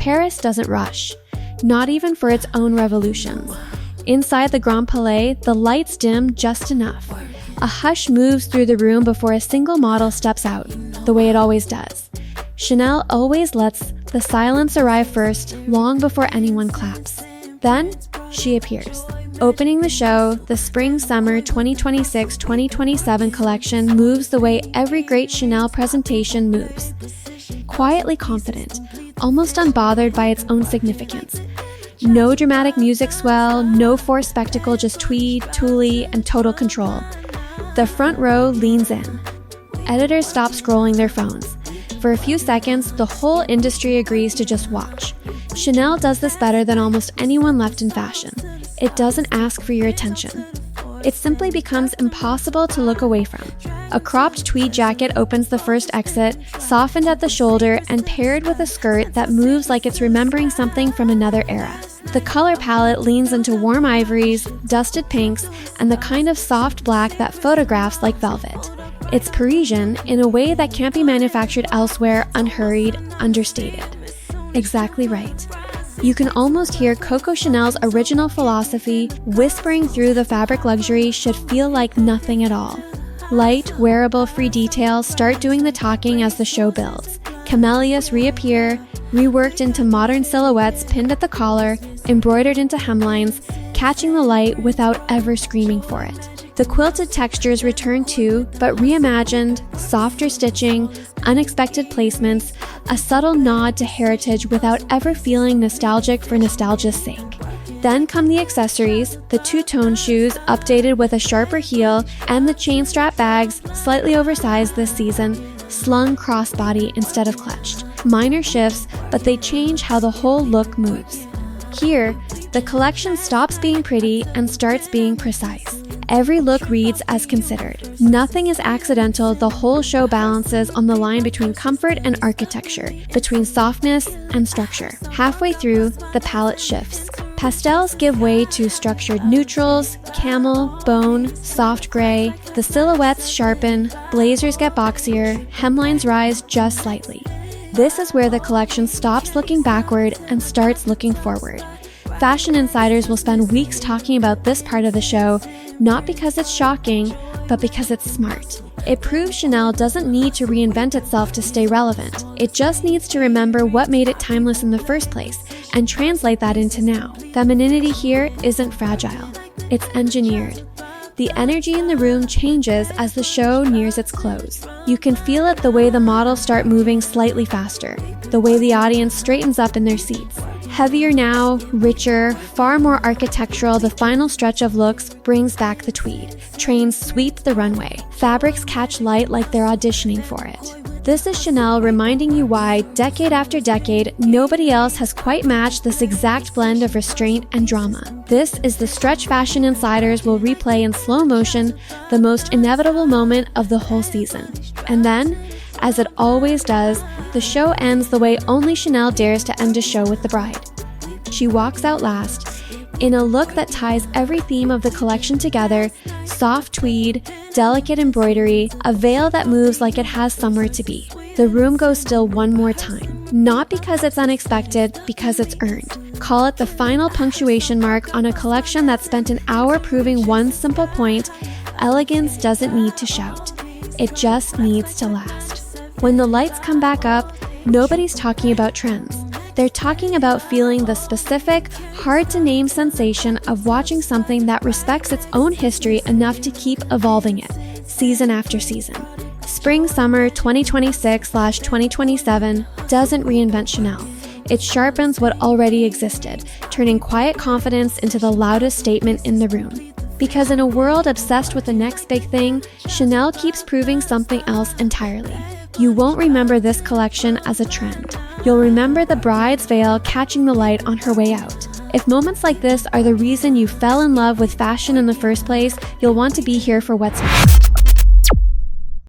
Paris doesn't rush, not even for its own revolutions. Inside the Grand Palais, the lights dim just enough. A hush moves through the room before a single model steps out, the way it always does. Chanel always lets the silence arrive first, long before anyone claps. Then, she appears. Opening the show, the Spring-Summer 2026-2027 collection moves the way every great Chanel presentation moves. Quietly confident, almost unbothered by its own significance. No dramatic music swell, no forced spectacle, just tweed, tulle, and total control. The front row leans in. Editors stop scrolling their phones. For a few seconds, the whole industry agrees to just watch. Chanel does this better than almost anyone left in fashion. It doesn't ask for your attention. It simply becomes impossible to look away from. A cropped tweed jacket opens the first exit, softened at the shoulder and paired with a skirt that moves like it's remembering something from another era. The color palette leans into warm ivories, dusted pinks, and the kind of soft black that photographs like velvet. It's Parisian in a way that can't be manufactured elsewhere, unhurried, understated. Exactly right. You can almost hear Coco Chanel's original philosophy whispering through the fabric luxury should feel like nothing at all. Light, wearable, free details start doing the talking as the show builds. Camellias reappear, reworked into modern silhouettes pinned at the collar, embroidered into hemlines, catching the light without ever screaming for it. The quilted textures return too, but reimagined, softer stitching, unexpected placements, a subtle nod to heritage without ever feeling nostalgic for nostalgia's sake. Then come the accessories, the two-tone shoes updated with a sharper heel, and the chain strap bags, slightly oversized this season, slung crossbody instead of clutched. Minor shifts, but they change how the whole look moves. Here, the collection stops being pretty and starts being precise. Every look reads as considered. Nothing is accidental, the whole show balances on the line between comfort and architecture, between softness and structure. Halfway through, the palette shifts. Pastels give way to structured neutrals, camel, bone, soft gray. The silhouettes sharpen, blazers get boxier, hemlines rise just slightly. This is where the collection stops looking backward and starts looking forward. Fashion insiders will spend weeks talking about this part of the show, not because it's shocking, but because it's smart. It proves Chanel doesn't need to reinvent itself to stay relevant. It just needs to remember what made it timeless in the first place and translate that into now. Femininity here isn't fragile. It's engineered. The energy in the room changes as the show nears its close. You can feel it the way the models start moving slightly faster, the way the audience straightens up in their seats. Heavier now, richer, far more architectural, the final stretch of looks brings back the tweed. Trains sweep the runway. Fabrics catch light like they're auditioning for it. This is Chanel reminding you why, decade after decade, nobody else has quite matched this exact blend of restraint and drama. This is the stretch fashion insiders will replay in slow motion, the most inevitable moment of the whole season. And then, as it always does, the show ends the way only Chanel dares to end a show with the bride. She walks out last, in a look that ties every theme of the collection together: soft tweed, delicate embroidery, a veil that moves like it has somewhere to be. The room goes still one more time. Not because it's unexpected, because it's earned. Call it the final punctuation mark on a collection that spent an hour proving one simple point: elegance doesn't need to shout. It just needs to last. When the lights come back up, nobody's talking about trends. They're talking about feeling the specific, hard-to-name sensation of watching something that respects its own history enough to keep evolving it, season after season. Spring-Summer 2026/2027 doesn't reinvent Chanel. It sharpens what already existed, turning quiet confidence into the loudest statement in the room. Because in a world obsessed with the next big thing, Chanel keeps proving something else entirely. You won't remember this collection as a trend. You'll remember the bride's veil catching the light on her way out. If moments like this are the reason you fell in love with fashion in the first place, you'll want to be here for what's next.